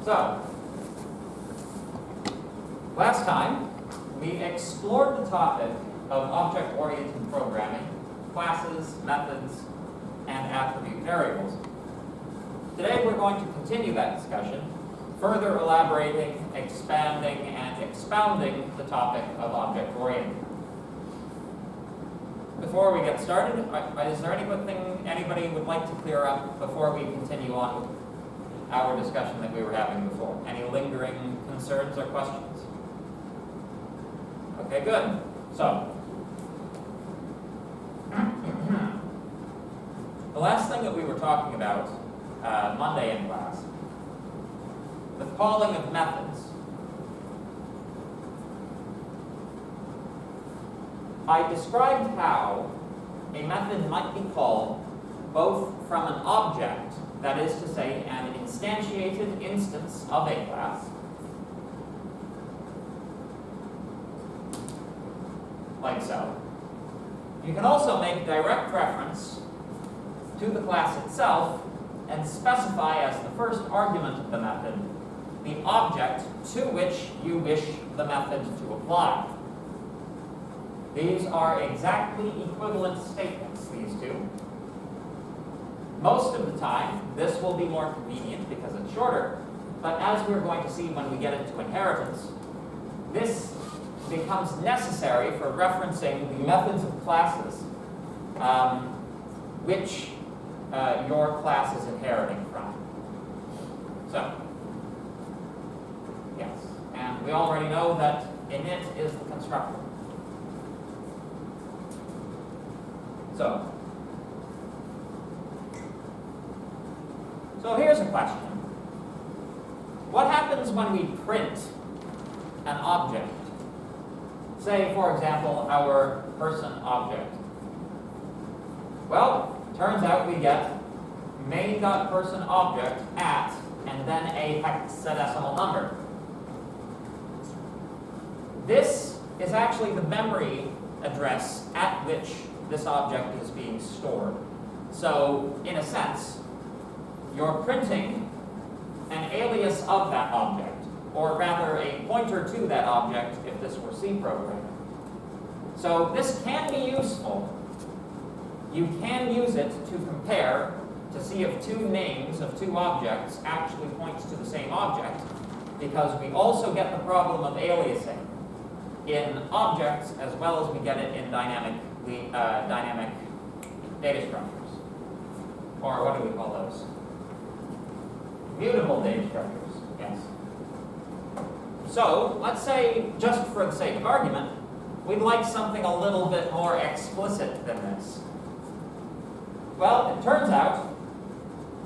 So, last time we explored the topic of object-oriented programming, classes, methods, and attribute variables. Today we're going to continue that discussion, further elaborating, expanding, and expounding the topic of object-oriented. Before we get started, is there anything anybody would like to clear up before we continue on with our discussion that we were having before? Any lingering concerns or questions? Okay, good. So, the last thing that we were talking about Monday in class, the calling of methods. I described how a method might be called both from an object, that is to say, an instantiated instance of a class, like so. You can also make direct reference to the class itself and specify as the first argument of the method the object to which you wish the method to apply. These are exactly equivalent statements, these two. Most of the time, this will be more convenient because it's shorter, but as we're going to see when we get into inheritance, this becomes necessary for referencing the methods of classes which your class is inheriting from. So, yes, and we already know that init is the constructor. So here's a question. What happens when we print an object? Say, for example, our person object. Well, turns out we get main.personObject at, and then a hexadecimal number. This is actually the memory address at which this object is being stored. So, in a sense, you're printing an alias of that object, or rather a pointer to that object if this were C programming. So this can be useful. You can use it to compare to see if two names of two objects actually points to the same object, because we also get the problem of aliasing in objects as well as we get it in dynamic data structures. Or what do we call those? Mutable data structures, yes. So, let's say, just for the sake of argument, we'd like something a little bit more explicit than this. Well, it turns out,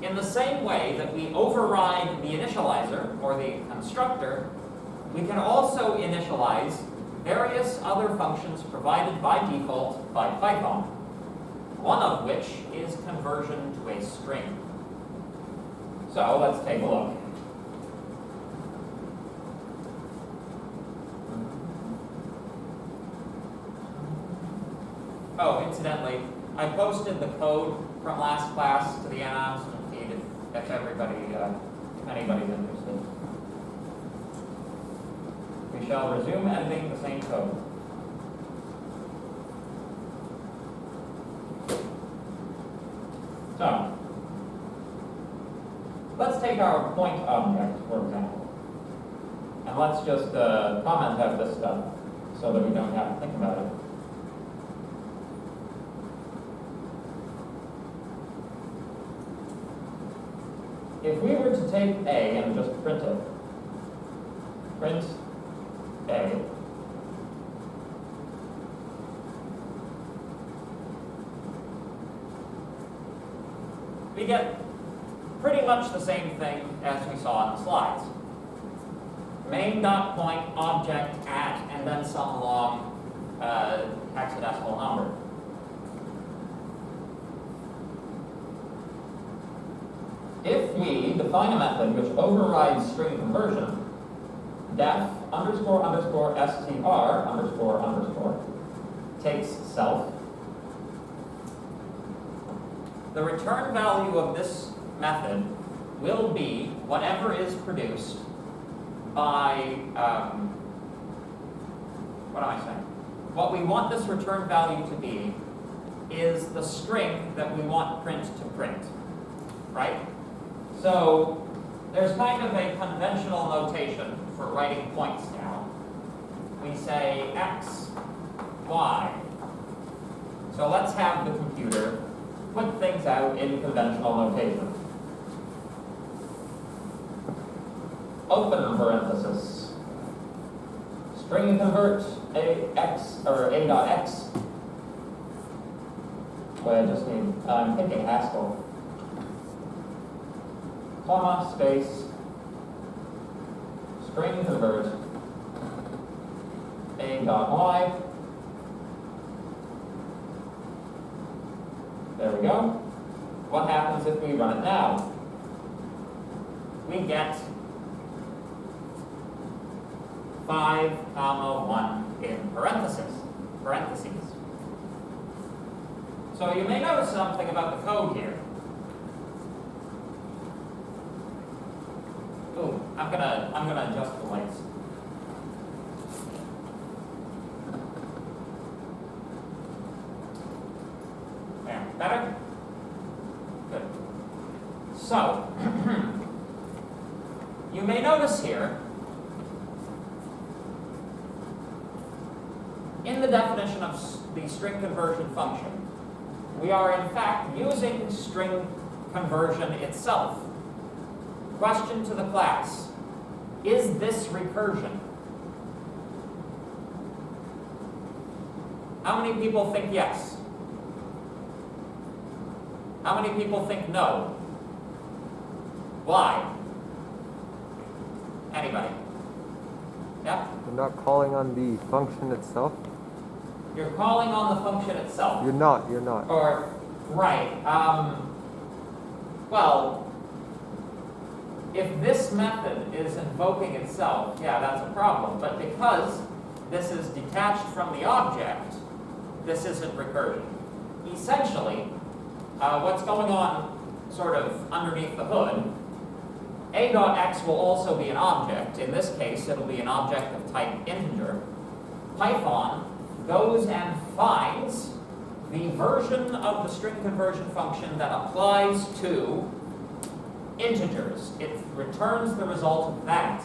in the same way that we override the initializer, or the constructor, we can also initialize various other functions provided by default by Python, one of which is conversion to a string. So let's take a look. Oh, incidentally, I posted the code from last class to the announcement feed if anybody's interested. We shall resume editing the same code. So, let's take our point object, for example, and let's just comment out this stuff so that we don't have to think about it. If we were to take A and just print it, print A, we get pretty much the same thing as we saw in the slides. Main.point object at, and then some long hexadecimal number. If we define a method which overrides string conversion, def underscore underscore str underscore underscore takes self, the return value of this method will be whatever is produced by, what am I saying? What we want this return value to be is the string that we want print to print, right? So there's kind of a conventional notation for writing points down. We say x, y. So let's have the computer put things out in conventional notation. Open parenthesis. String convert a.x or a.x. Well, I just need, I'm thinking Haskell. Comma, space, string convert a.y. There we go. What happens if we run it now? We get 5, 1 in parentheses. So you may notice something about the code here. Ooh, I'm gonna adjust the lights. There, better? Good. So you may notice here in the definition of the string conversion function, we are in fact using string conversion itself. Question to the class, is this recursion? How many people think yes? How many people think no? Why? Anybody? Yep? You're not calling on the function itself? You're calling on the function itself. You're not. Or, right. Well, if this method is invoking itself, yeah, that's a problem. But because this is detached from the object, this isn't recursion. Essentially, what's going on sort of underneath the hood, a.x will also be an object. In this case, it'll be an object of type integer. Python goes and finds the version of the string conversion function that applies to integers. It returns the result of that.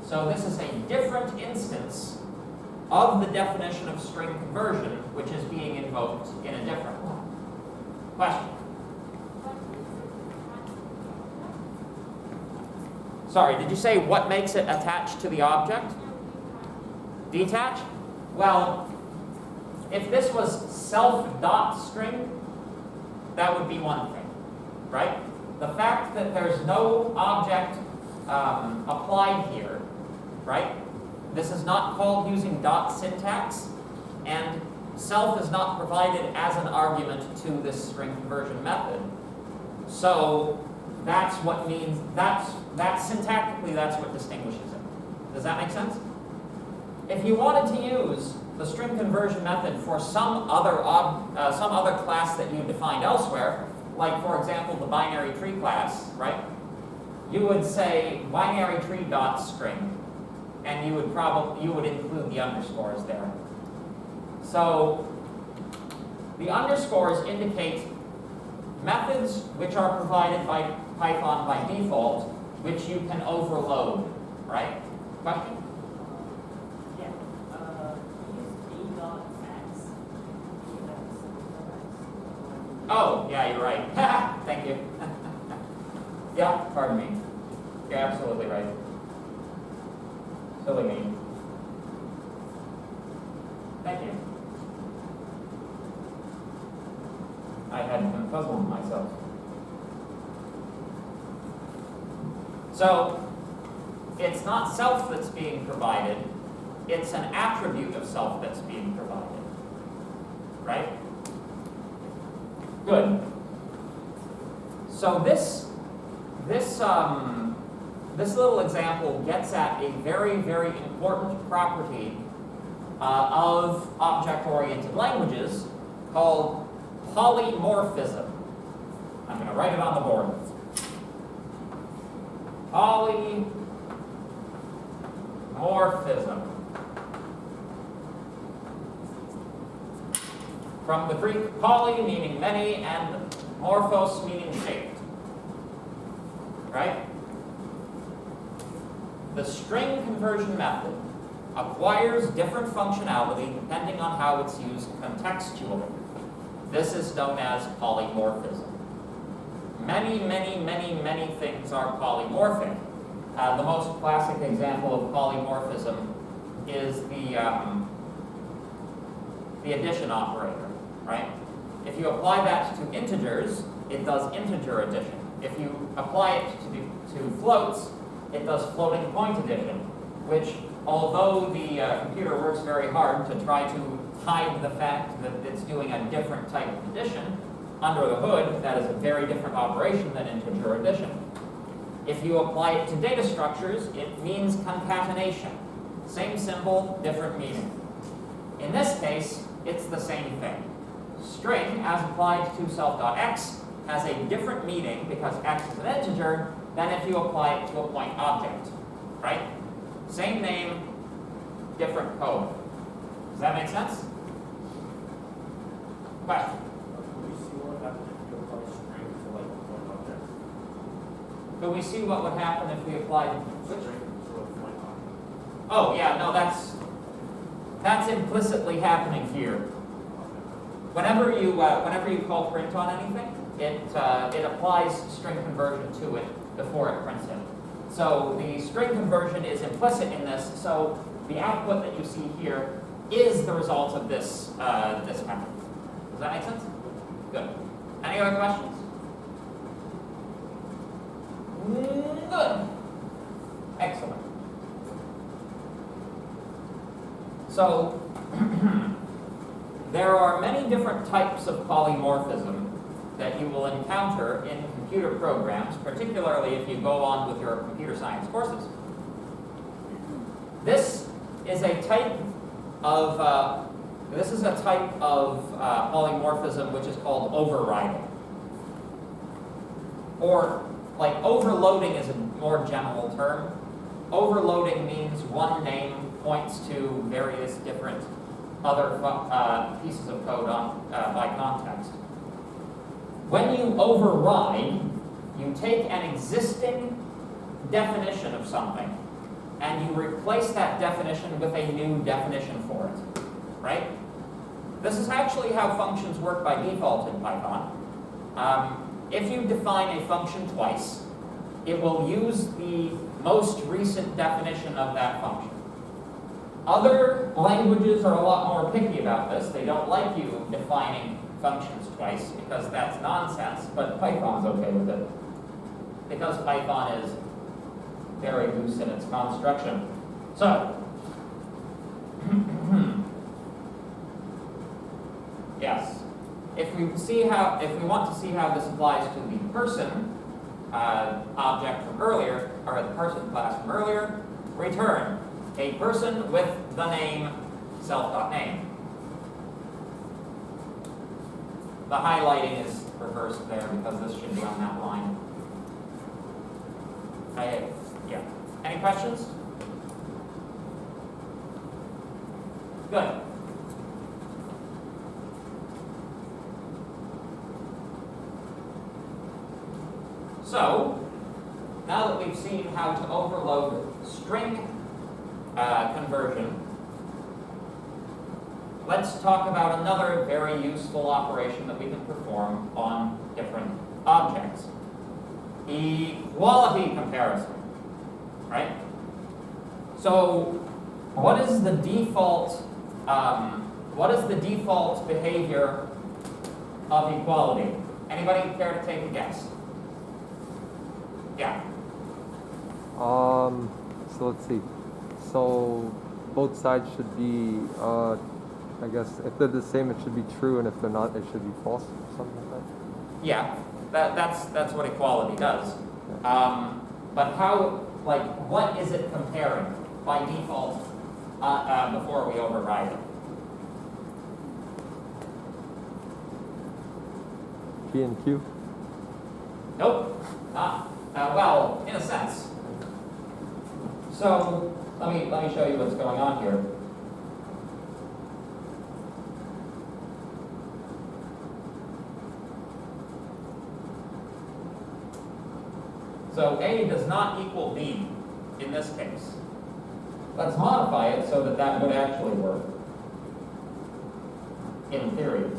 So this is a different instance of the definition of string conversion, which is being invoked in a different one. Question? Sorry, did you say what makes it attached to the object? Detached? Well, if this was self.string, that would be one thing, right? The fact that there's no object applied here, right? This is not called using dot syntax, and self is not provided as an argument to this string conversion method. So that's what means, that's syntactically, that's what distinguishes it. Does that make sense? If you wanted to use the string conversion method for some other class that you defined elsewhere, like for example the binary tree class, right? You would say binary tree dot string, and you would include the underscores there. So the underscores indicate methods which are provided by Python by default, which you can overload, right? Question? Oh, yeah, you're right. Thank you. Yeah, pardon me. You're absolutely right. Silly me. Thank you. I had been puzzling myself. So, it's not self that's being provided, it's an attribute of self that's being provided. Right? Good. So this little example gets at a very, very important property of object-oriented languages called polymorphism. I'm going to write it on the board. from the Greek poly, meaning many, and morphos, meaning shaped. Right? The string conversion method acquires different functionality depending on how it's used contextually. This is known as polymorphism. Many, many, many, many things are polymorphic. The most classic example of polymorphism is the addition operator, right? If you apply that to integers, it does integer addition. If you apply it to floats, it does floating point addition, which, although the computer works very hard to try to hide the fact that it's doing a different type of addition, under the hood, that is a very different operation than integer addition. If you apply it to data structures, it means concatenation. Same symbol, different meaning. In this case, it's the same thing. String, as applied to self.x, has a different meaning because x is an integer than if you apply it to a point object, right? Same name, different code. Does that make sense? Question? Could we see what would happen if we applied string to a point object? Oh yeah, no, that's implicitly happening here. Whenever you call print on anything, it applies string conversion to it before it prints it. So the string conversion is implicit in this. So the output that you see here is the result of this this method. Does that make sense? Good. Any other questions? Good. Excellent. So there are many different types of polymorphism that you will encounter in computer programs, particularly if you go on with your computer science courses. This is a type of polymorphism which is called overriding. Or, like, overloading is a more general term. Overloading means one name points to various different other pieces of code by context. When you override, you take an existing definition of something and you replace that definition with a new definition for it, right? This is actually how functions work by default in Python. If you define a function twice, it will use the most recent definition of that function. Other languages are a lot more picky about this. They don't like you defining functions twice because that's nonsense, but Python's okay with it because Python is very loose in its construction. So, yes, if we want to see how this applies to the person object from earlier, or the person class from earlier, return a person with the name self.name. The highlighting is reversed there because this should be on that line. Yeah. Any questions? Good. So, now that we've seen how to overload string conversion, let's talk about another very useful operation that we can perform on different objects. Equality comparison, right? So, what is the default behavior of equality? Anybody care to take a guess? Yeah. So let's see. So both sides should be, I guess, if they're the same, it should be true, and if they're not, it should be false, or something like that. Yeah, that's what equality does. But how, like, what is it comparing by default before we override it? P and Q? Nope. Well, in a sense. So let me show you what's going on here. So A does not equal B in this case. Let's modify it so that that would actually work, in theory.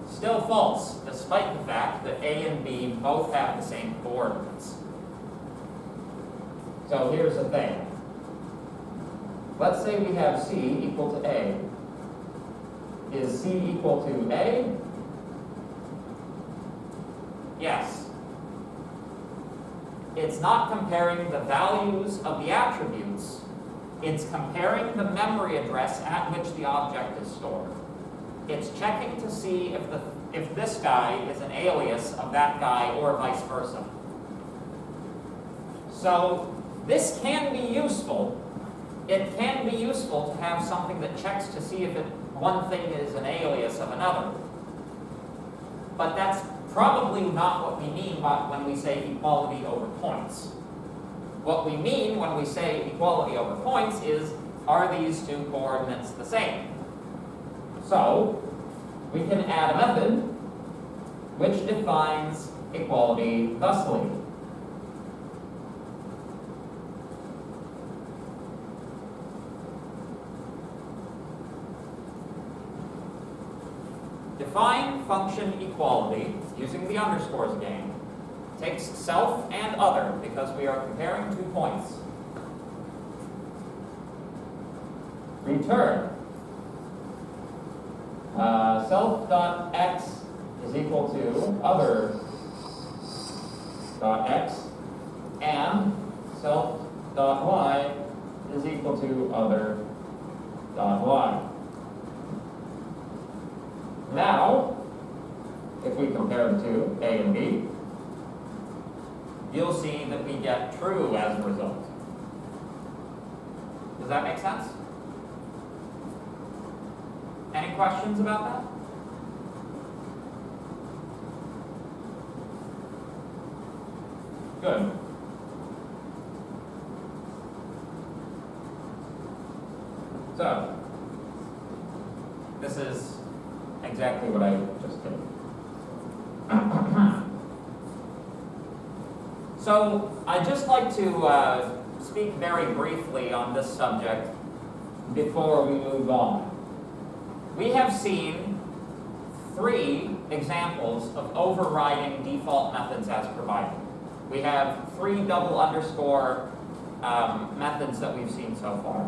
Still false, despite the fact that A and B both have the same coordinates. So here's the thing. Let's say we have C equal to A. Is C equal to A? Yes. It's not comparing the values of the attributes. It's comparing the memory address at which the object is stored. It's checking to see if this guy is an alias of that guy or vice versa. So this can be useful. It can be useful to have something that checks to see if one thing is an alias of another. But that's probably not what we mean when we say equality over points. What we mean when we say equality over points is, are these two coordinates the same? So we can add a method which defines equality thusly. Define function equality using the underscores again. Takes self and other because we are comparing 2 points. Return self.x is equal to other.x and self.y is equal to other.y. Now, if we compare the two, A and B, you'll see that we get true as a result. Does that make sense? Any questions about that? Good. So, this is exactly what I just did. So, I'd just like to speak very briefly on this subject before we move on. We have seen 3 examples of overriding default methods as provided. We have 3 double underscore methods that we've seen so far.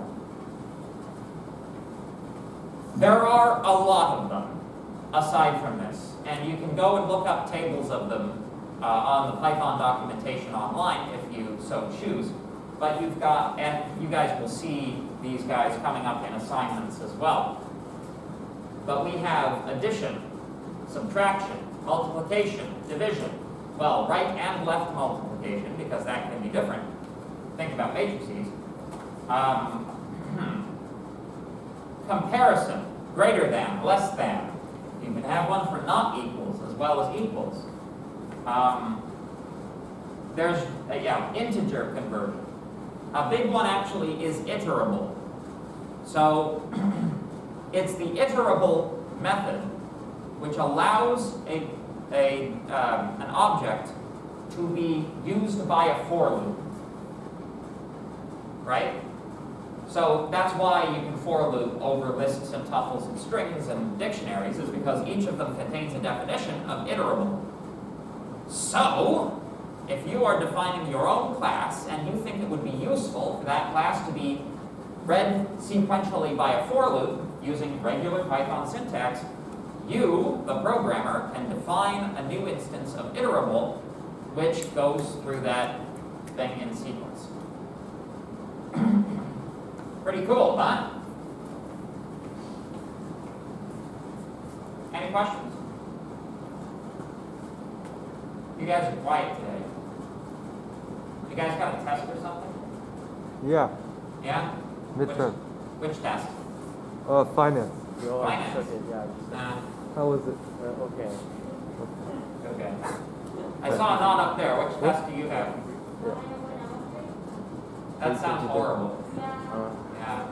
There are a lot of them aside from this, and you can go and look up tables of them on the Python documentation online if you so choose. But you've got, and you guys will see these guys coming up in assignments as well. But we have addition, subtraction, multiplication, division. Well, right and left multiplication, because that can be different. Think about matrices. Comparison, greater than, less than. You can have one for not equals as well as equals. There's, integer conversion. A big one actually is iterable. So it's the iterable method which allows an object to be used by a for loop, right? So that's why you can for loop over lists and tuples and strings and dictionaries, is because each of them contains a definition of iterable. So if you are defining your own class and you think it would be useful for that class to be read sequentially by a for loop using regular Python syntax, you, the programmer, can define a new instance of iterable which goes through that thing in sequence. Pretty cool, huh? Any questions? You guys are quiet today. You guys got a test or something? Yeah. Yeah? Midterm. Which test? Finance. Finance. Okay, yeah. How was it? Okay. Okay. I saw a nod up there. Which test do you have? That sounds horrible. Yeah.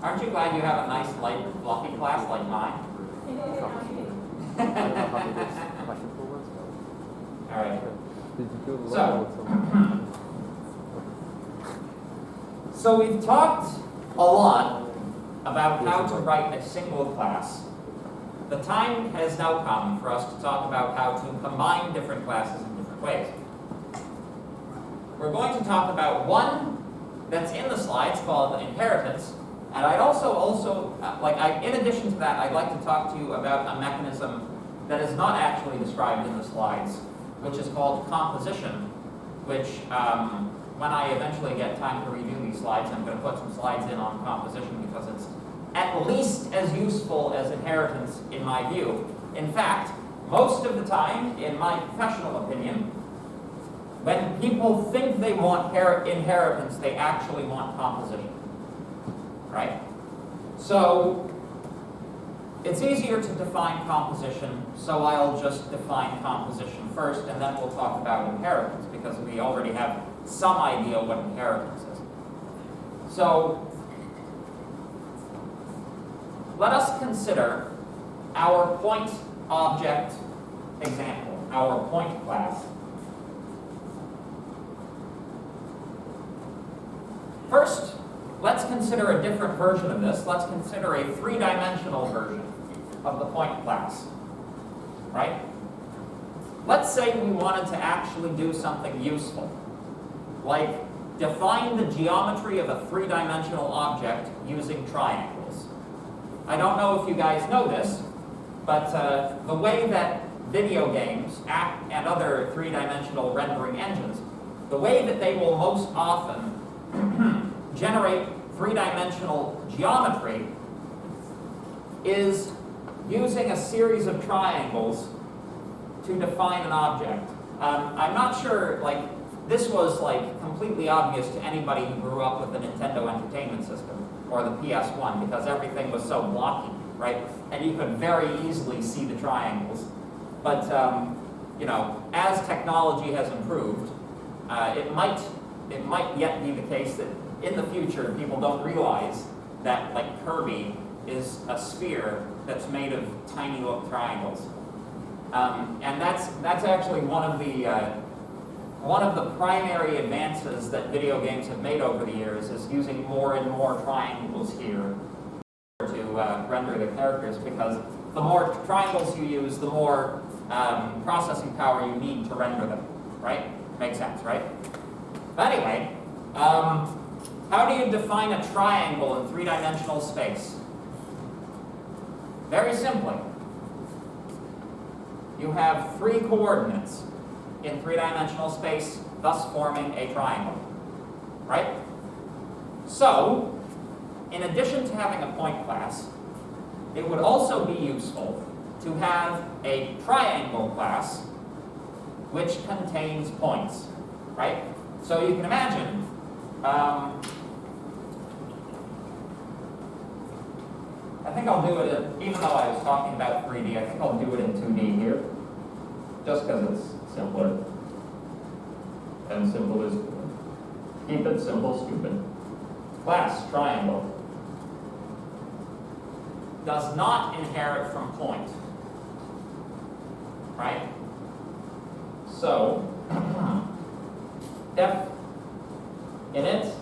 Aren't you glad you have a nice, light, fluffy class like mine? I don't know how to do Did you do the So, level with something? So we've talked a lot about how to write a single class. The time has now come for us to talk about how to combine different classes in different ways. We're going to talk about one that's in the slides called inheritance, and I'd in addition to that, I'd like to talk to you about a mechanism that is not actually described in the slides, which is called composition, which when I eventually get time to redo these slides, I'm going to put some slides in on composition because it's at least as useful as inheritance in my view. In fact, most of the time, in my professional opinion, when people think they want inheritance, they actually want composition, right? So it's easier to define composition, so I'll just define composition first, and then we'll talk about inheritance, because we already have some idea what inheritance is. So let us consider our point object example, our point class. First, let's consider a different version of this. Let's consider a three-dimensional version of the point class, right? Let's say we wanted to actually do something useful, like define the geometry of a three-dimensional object using triangles. I don't know if you guys know this, but the way that video games and other three-dimensional rendering engines, the way that they will most often generate three-dimensional geometry is using a series of triangles to define an object. I'm not sure, this was completely obvious to anybody who grew up with a Nintendo Entertainment System or the PS1, because everything was so blocky, right? And you could very easily see the triangles. But as technology has improved, it might yet be the case that in the future people don't realize that Kirby is a sphere that's made of tiny little triangles. And that's actually one of the primary advances that video games have made over the years, is using more and more triangles here to render the characters, because the more triangles you use, the more processing power you need to render them, right? Makes sense, right? But anyway, how do you define a triangle in three-dimensional space? Very simply. You have three coordinates in three-dimensional space, thus forming a triangle, right? So, in addition to having a point class, it would also be useful to have a triangle class which contains points, right? So you can imagine, I think I'll do it, even though I was talking about 3D, I think I'll do it in 2D here, just because it's simpler. And simple is good. Keep it simple, stupid. Class, triangle, does not inherit from point, right? So, F init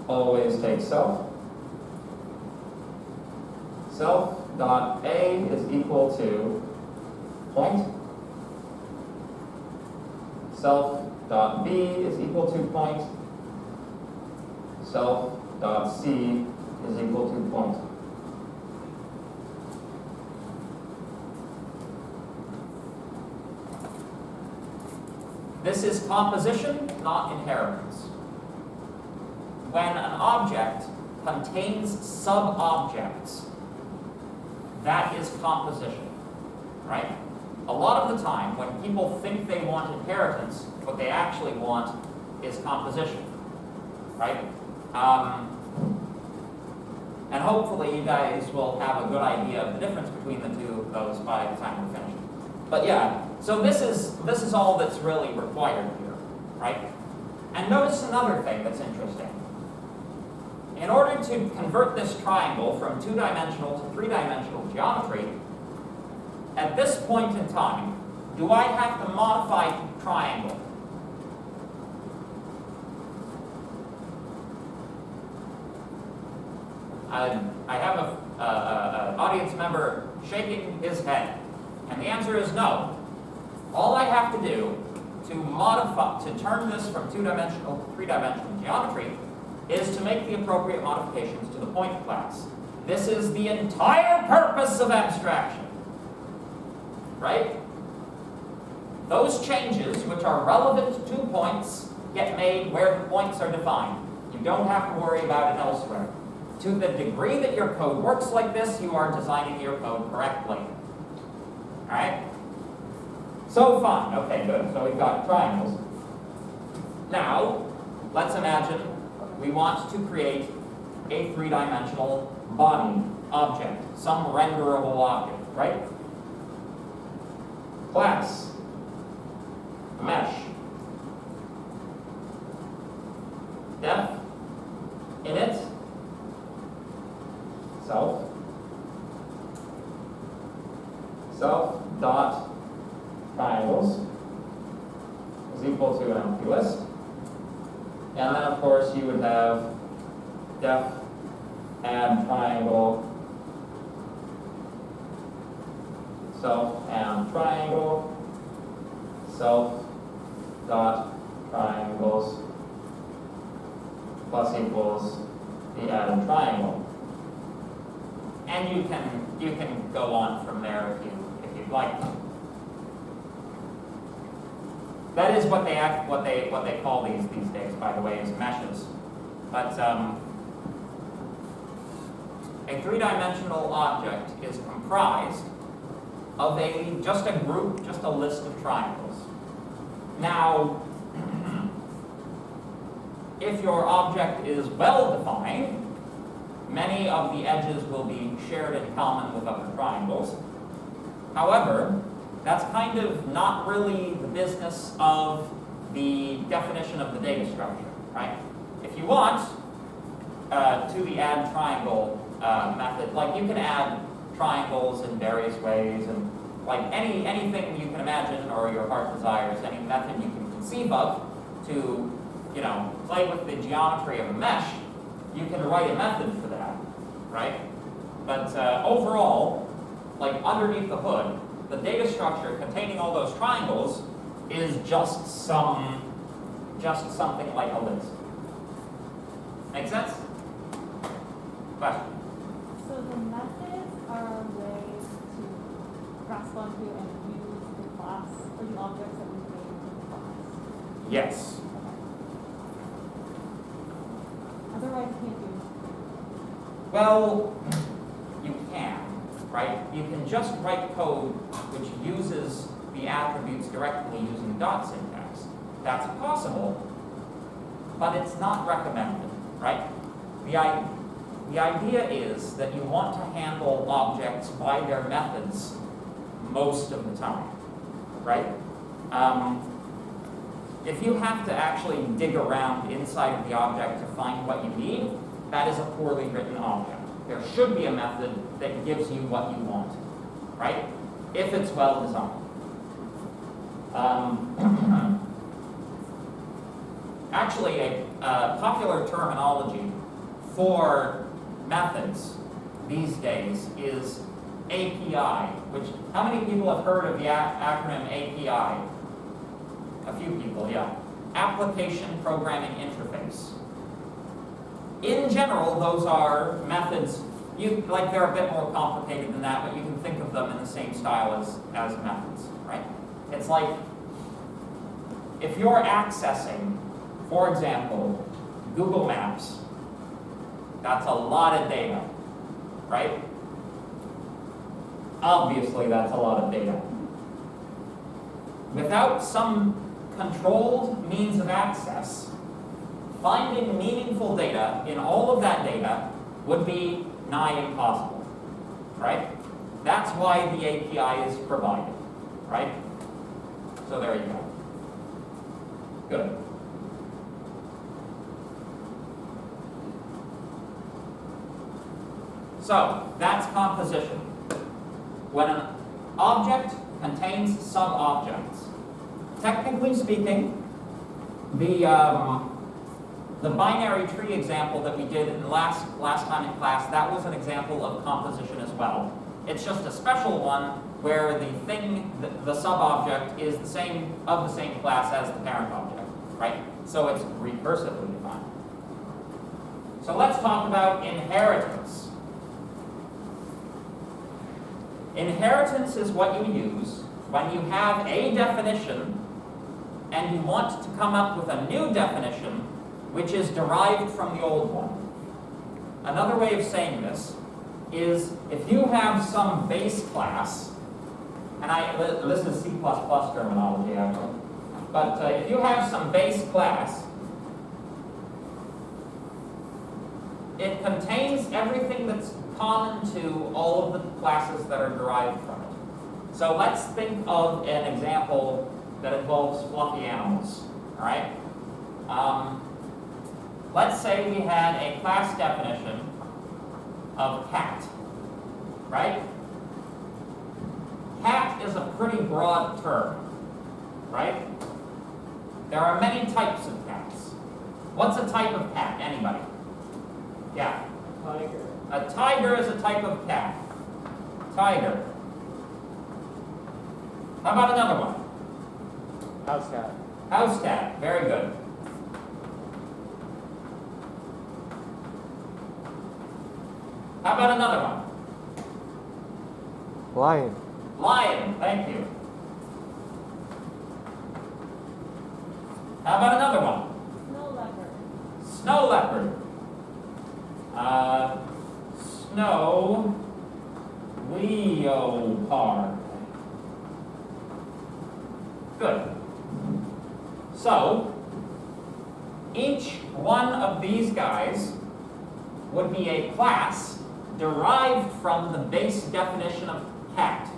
always takes self. Self dot A is equal to point. Self dot B is equal to point. Self dot C is equal to point. This is composition, not inheritance. When an object contains sub-objects, that is composition, right? A lot of the time, when people think they want inheritance, what they actually want is composition, right? And hopefully you guys will have a good idea of the difference between the two of those by the time we're finished. But yeah, so this is all that's really required here, right? And notice another thing that's interesting. In order to convert this triangle from two-dimensional to three-dimensional geometry, at this point in time, do I have to modify triangle? I have an audience member shaking his head, and the answer is no. All I have to do to modify, to turn this from two-dimensional to three-dimensional geometry, is to make the appropriate modifications to the point class. This is the entire purpose of abstraction, right? Those changes which are relevant to points get made where the points are defined. You don't have to worry about it elsewhere. To the degree that your code works like this, you are designing your code correctly. All right? So fine. Okay, good. So we've got triangles. Now, let's imagine we want to create a three-dimensional body object, some renderable object, right? Class, mesh, def, init, self dot triangles is equal to an empty list. And then, of course, you would have def add triangle, self and triangle, self dot triangles plus equals the added triangle. And you can go on from there if you'd like. That is what they call these days, by the way, is meshes. But a three-dimensional object is comprised of just a group, just a list of triangles. Now, if your object is well-defined, many of the edges will be shared in common with other triangles. However, that's kind of not really the business of the definition of the data structure, right? If you want to the add triangle method, like you can add triangles in various ways, and like anything you can imagine or your heart desires, any method you can conceive of to, play with the geometry of a mesh, you can write a method for that, right? But overall, like underneath the hood, the data structure containing all those triangles is just something like a list. Make sense? Question? So the methods are ways to grasp onto and use the class or the objects that we made in the class. Yes. Otherwise, can't do. Well, you can, right? You can just write code which uses the attributes directly using dot syntax. That's possible, but it's not recommended, right? The idea is that you want to handle objects by their methods most of the time, right? If you have to actually dig around inside of the object to find what you need, that is a poorly written object. There should be a method that gives you what you want, right? If it's well designed. Actually, a popular terminology for methods these days is API, which, how many people have heard of the acronym API? A few people, yeah. Application Programming Interface. In general, those are methods, they're a bit more complicated than that, but you can think of them in the same style as methods, right? It's like, if you're accessing, for example, Google Maps, that's a lot of data, right? Obviously, that's a lot of data. Without some controlled means of access, finding meaningful data in all of that data would be nigh impossible, right? That's why the API is provided, right? So there you go. Good. So that's composition. object contains sub-objects. Technically speaking, the binary tree example that we did in last time in class, that was an example of composition as well. It's just a special one where the sub-object is of the same class as the parent object, right? So it's recursively defined. So let's talk about inheritance. Inheritance is what you use when you have a definition and you want to come up with a new definition which is derived from the old one. Another way of saying this is if you have some base class, and this is C++ terminology actually, but if you have some base class, it contains everything that's common to all of the classes that are derived from it. So let's think of an example that involves fluffy animals, all right? Let's say we had a class definition of cat, right? Cat is a pretty broad term, right? There are many types of cats. What's a type of cat? Anybody? Yeah. Tiger. A tiger is a type of cat. Tiger. How about another one? House cat. House cat. Very good. How about another one? Lion. Lion. Thank you. How about another one? Snow leopard. Snow leopard. Snow leopard. Good. So, each one of these guys would be a class derived from the base definition of cat,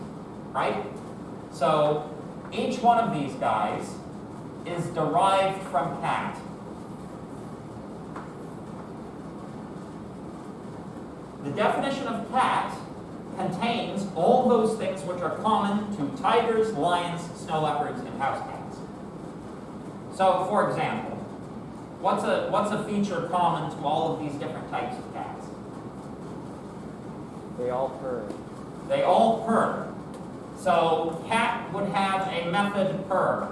right? So, each one of these guys is derived from cat. The definition of cat contains all those things which are common to tigers, lions, snow leopards, and house cats. So, for example, what's a feature common to all of these different types of cats? They all purr. They all purr. So, cat would have a method purr.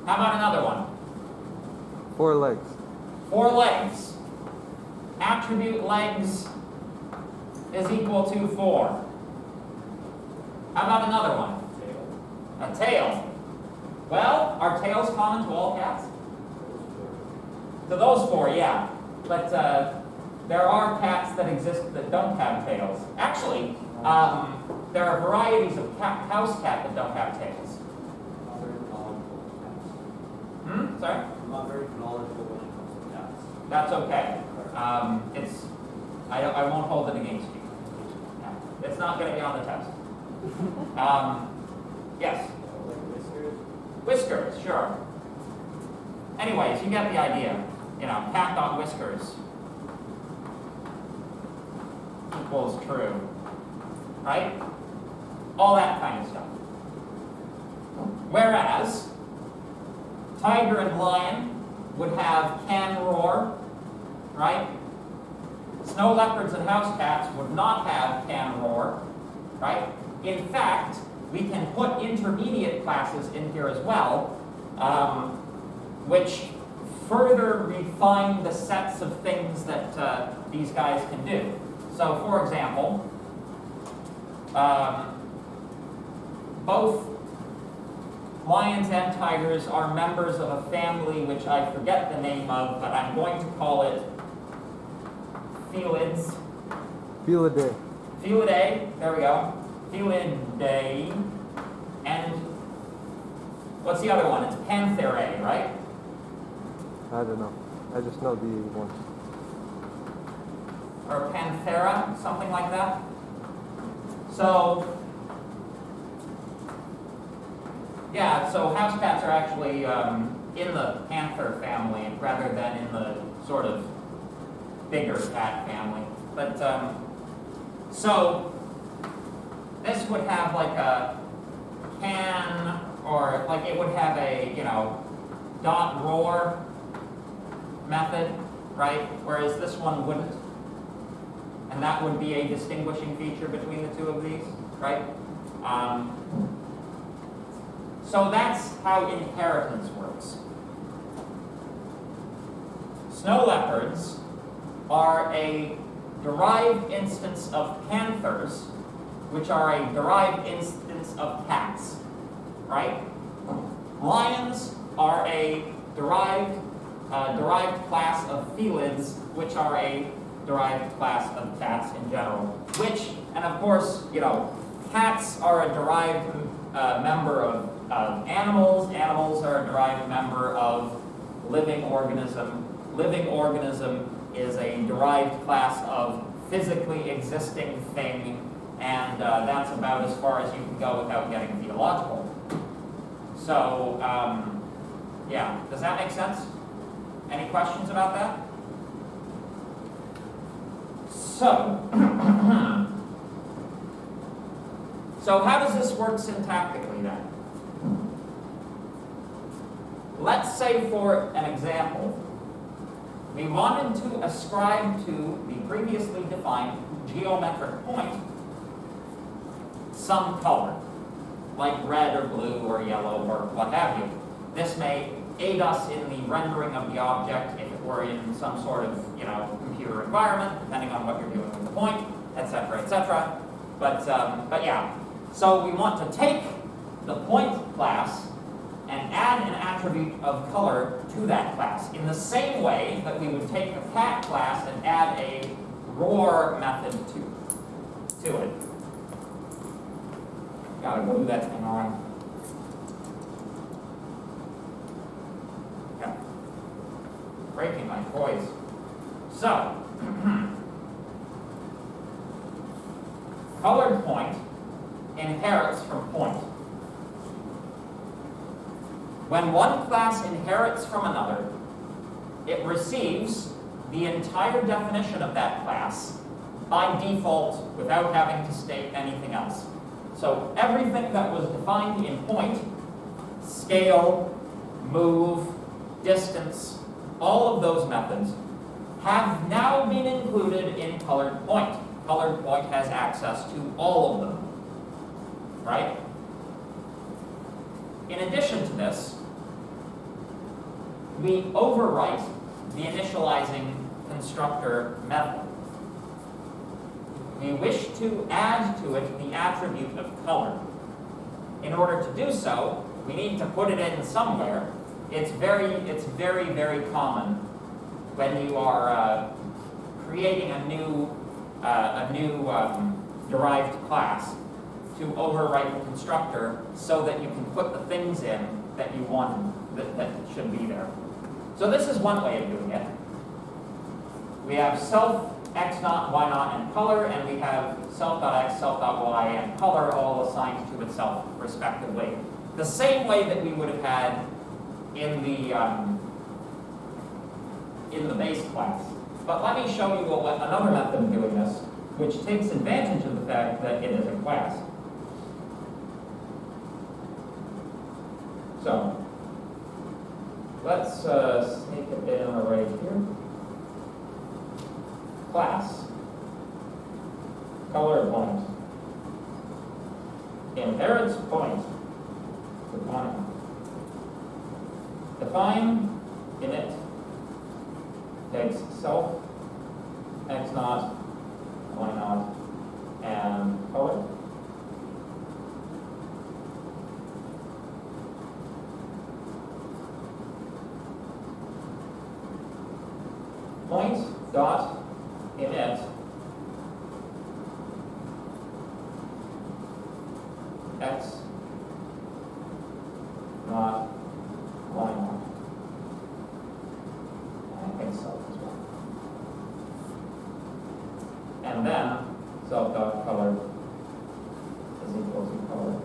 How about another one? 4 legs. 4 legs. Attribute legs is equal to 4. How about another one? Tail. A tail. Well, are tails common to all cats? To those 4, yeah. But there are cats that exist that don't have tails. Actually, there are varieties of house cat that don't have tails. I'm not very knowledgeable with cats. Sorry? I'm not very knowledgeable when it comes to cats. That's okay. I won't hold it against you. It's not going to be on the test. Yes? Like whiskers. Whiskers, sure. Anyways, you get the idea. You know, cat dot whiskers equals true. Right? All that kind of stuff. Whereas, tiger and lion would have can roar, right? Snow leopards and house cats would not have can roar, right? In fact, we can put intermediate classes in here as well, which further refine the sets of things that these guys can do. So, for example, both lions and tigers are members of a family which I forget the name of, but I'm going to call it felids. Felidae. Felidae, there we go. Felidae. And what's the other one? It's Pantherae, right? I don't know. I just know the ones. Or Panthera, something like that. So, yeah, so house cats are actually in the panther family rather than in the sort of bigger cat family. But, so, this would have like a can, or like it would have a, dot roar method, right? Whereas this one wouldn't. And that would be a distinguishing feature between the two of these, right? So that's how inheritance works. Snow leopards are a derived instance of panthers, which are a derived instance of cats, right? Lions are a derived class of felids, which are a derived class of cats in general. Which, and of course, cats are a derived member of animals. Animals are a derived member of living organism. Living organism is a derived class of physically existing thing, and that's about as far as you can go without getting theological. So, yeah, does that make sense? Any questions about that? So, so how does this work syntactically then? Let's say, for an example, we wanted to ascribe to the previously defined geometric point some color, like red or blue or yellow or what have you. This may aid us in the rendering of the object if it were in some sort of, computer environment, depending on what you're doing with the point, etc., etc. But yeah, so we want to take the point class and add an attribute of color to that class in the same way that we would take the cat class and add a roar method to it. Gotta glue that thing on. Yeah. Breaking my toys. So, colored point inherits from point. When one class inherits from another, it receives the entire definition of that class by default without having to state anything else. So everything that was defined in point, scale, move, distance, all of those methods have now been included in colored point. Colored point has access to all of them, right? In addition to this, we overwrite the initializing constructor method. We wish to add to it the attribute of color. In order to do so, we need to put it in somewhere. It's very, very common when you are creating a new derived class to overwrite the constructor so that you can put the things in that you want that should be there. So this is one way of doing it. We have self, x naught, y naught, and color, and we have self.x, self.y, and color all assigned to itself respectively. The same way that we would have had in the base class. But let me show you another method of doing this, which takes advantage of the fact that it is a class. So, let's sneak it in right here. Class, color point, inherits point, define init, takes self, x naught, y naught, and color. Point dot init x naught, y naught. I think self as well. And then self dot color is equal to color.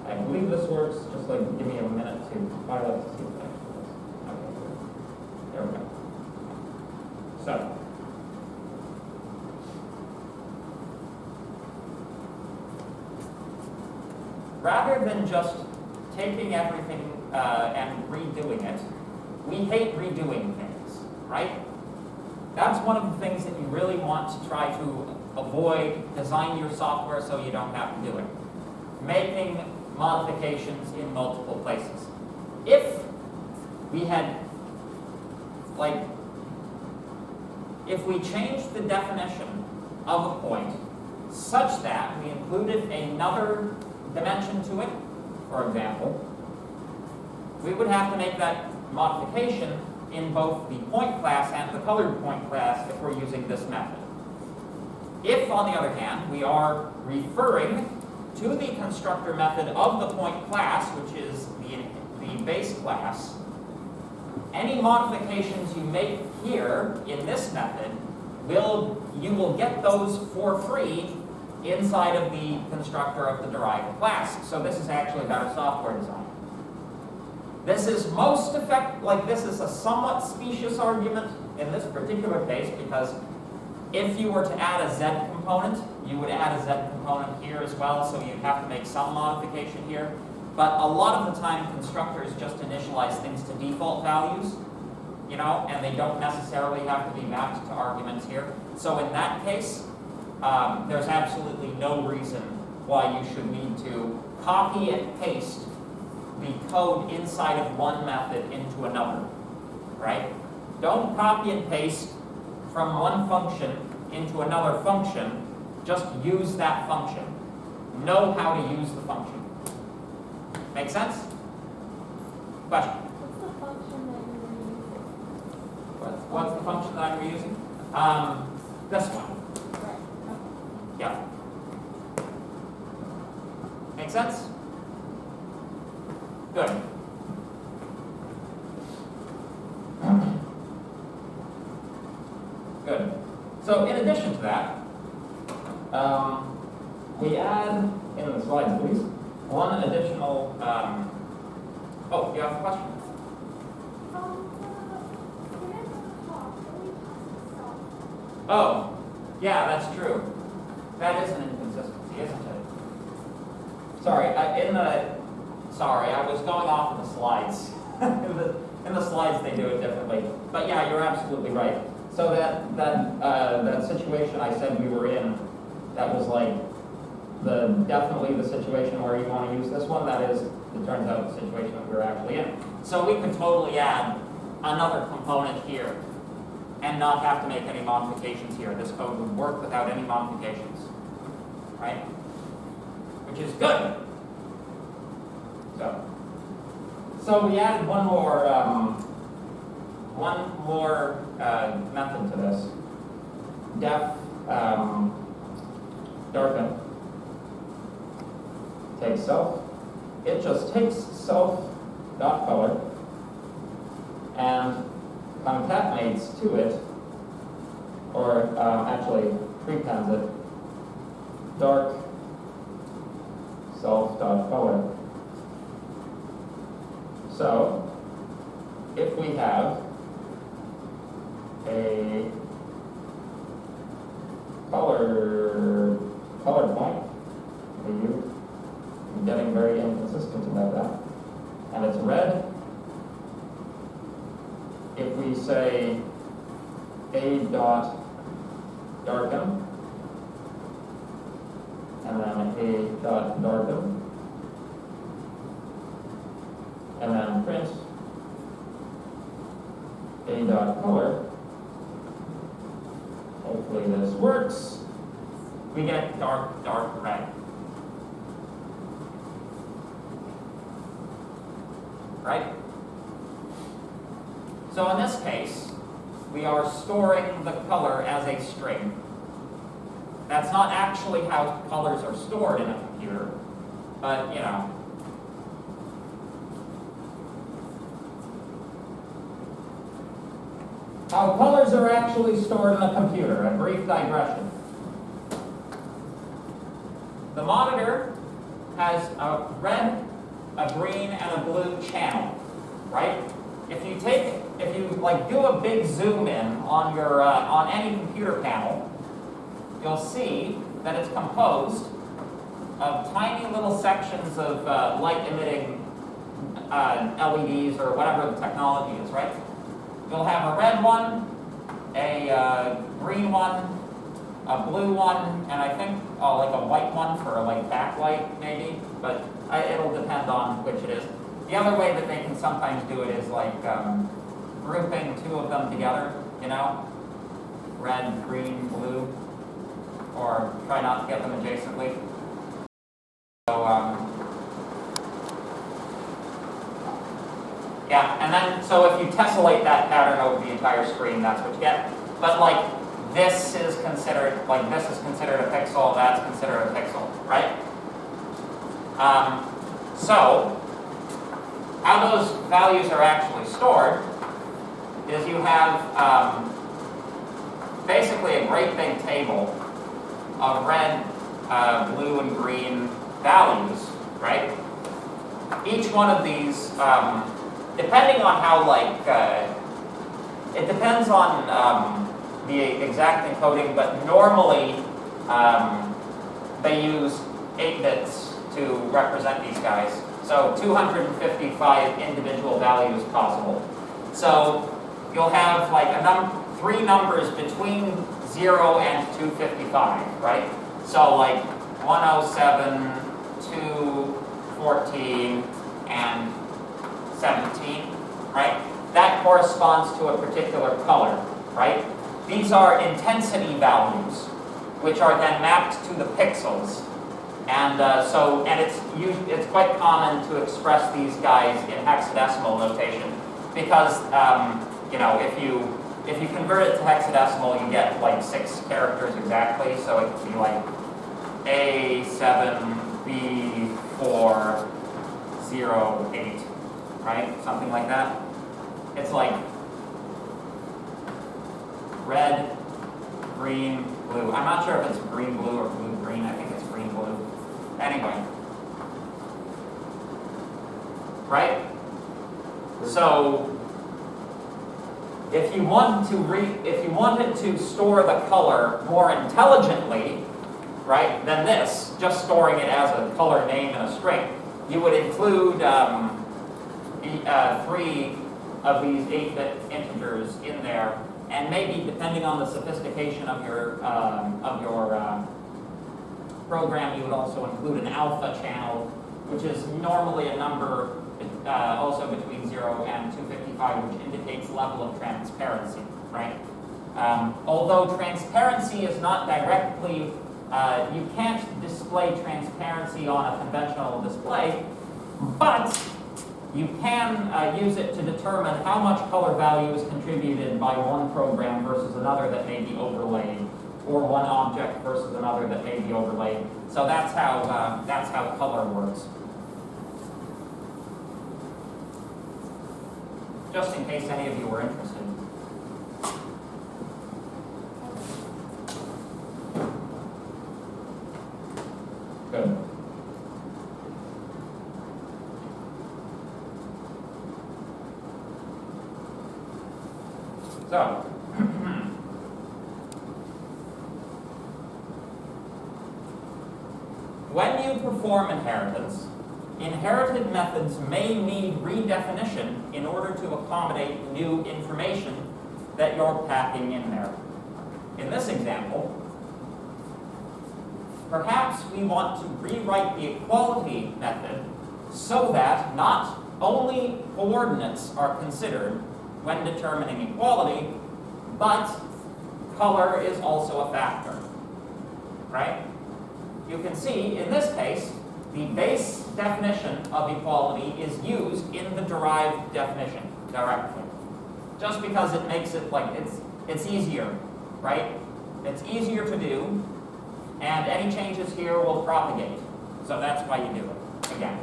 I believe this works. Just like give me a minute to pilot to see if it actually works. Okay, good. There we go. So rather than just taking everything and redoing it, we hate redoing things, right? That's one of the things that you really want to try to avoid. Design your software so you don't have to do it. Making modifications in multiple places. If we had, if we changed the definition of a point such that we included another dimension to it, for example, we would have to make that modification in both the point class and the colored point class if we're using this method. If, on the other hand, we are referring to the constructor method of the point class, which is the base class, any modifications you make here in this method, you will get those for free inside of the constructor of the derived class. So this is actually better software design. This is most effective, this is a somewhat specious argument in this particular case, because if you were to add a Z component, you would add a Z component here as well, so you'd have to make some modification here. But a lot of the time, constructors just initialize things to default values, and they don't necessarily have to be mapped to arguments here. So in that case, there's absolutely no reason why you should need to copy and paste the code inside of one method into another, right? Don't copy and paste from one function into another function. Just use that function. Know how to use the function. Make sense? Question? What's the function that you were using? What's the function that I'm reusing? This one. Right, okay. Yeah. Make sense? Good. Good. So in addition to that, we add, in the slides please, one additional, oh, you have a question? Oh, yeah, that's true. That is an inconsistency, isn't it? Sorry, I was going off of the slides. in the slides they do it differently. But yeah, you're absolutely right. So that situation I said we were in, that was definitely the situation where you want to use this one. That is, it turns out, the situation that we're actually in. So we could totally add another component here and not have to make any modifications here. This code would work without any modifications, right? Which is good. So we added one more method to this. Def darken takes self. It just takes self.color and concatenates to it, or actually prepends it, dark self.color. So if we have a color point, I'm getting very inconsistent about that, and it's red, if we say a dot darken, and then a dot darken, and then print a dot color, hopefully this works, we get dark red. Right? So in this case, we are storing the color as a string. That's not actually how colors are stored in a computer, but how colors are actually stored in a computer, a brief digression. The monitor has a red, a green, and a blue channel, right? If you do a big zoom in on your on any computer panel, you'll see that it's composed of tiny little sections of light-emitting LEDs or whatever the technology is, right? You'll have a red one, a green one, a blue one, and I think like a white one for like backlight maybe, but it'll depend on which it is. The other way that they can sometimes do it is like grouping two of them together, you know? Red, green, blue, or try not to get them adjacently. So, yeah, and then, so if you tessellate that pattern over the entire screen, that's what you get. But like, this is considered a pixel, that's considered a pixel, right? So, how those values are actually stored is you have basically a great big table of red, blue, and green values, right? Each one of these, depending on how, like, it depends on the exact encoding, but normally they use 8 bits to represent these guys. So 255 individual values possible. So you'll have like 3 numbers between 0 and 255, right? So like 107, 214, and 17, right? That corresponds to a particular color, right? These are intensity values, which are then mapped to the pixels. And it's quite common to express these guys in hexadecimal notation because you know, if you convert it to hexadecimal, you get like 6 characters exactly. So it could be like A7B408, right? Something like that. It's like red, green, blue. I'm not sure if it's green, blue, or blue, green. I think it's green, blue. Anyway. Right? So, if you wanted to store the color more intelligently, right, than this, just storing it as a color name in a string, you would include 3 of these 8-bit integers in there, and maybe depending on the sophistication of your program, you would also include an alpha channel, which is normally a number also between 0 and 255, which indicates level of transparency, right? Although transparency is not directly, you can't display transparency on a conventional display, but you can use it to determine how much color value is contributed by one program versus another that may be overlaid, or one object versus another that may be overlaid. So that's how color works. Just in case any of you were interested. Good. So, when you perform inheritance, inherited methods may need redefinition in order to accommodate new information that you're packing in there. In this example, perhaps we want to rewrite the equality method so that not only coordinates are considered when determining equality, but color is also a factor, right? You can see, in this case, the base definition of equality is used in the derived definition directly. Just because it makes it like, it's easier, right? It's easier to do, and any changes here will propagate. So that's why you do it, again.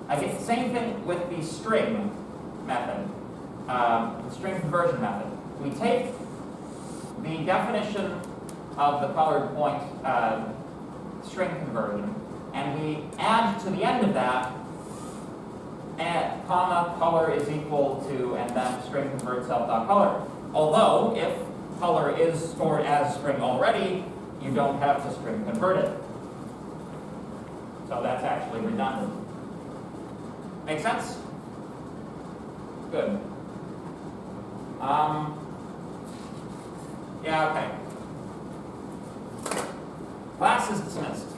I get the same thing with the string method, the string conversion method. We take the definition of the colored point string conversion, and we add to the end of that, comma, color is equal to, and then string convert self.color. Although, if color is stored as string already, you don't have to string convert it. So that's actually redundant. Make sense? Good. Yeah, okay. Class is dismissed.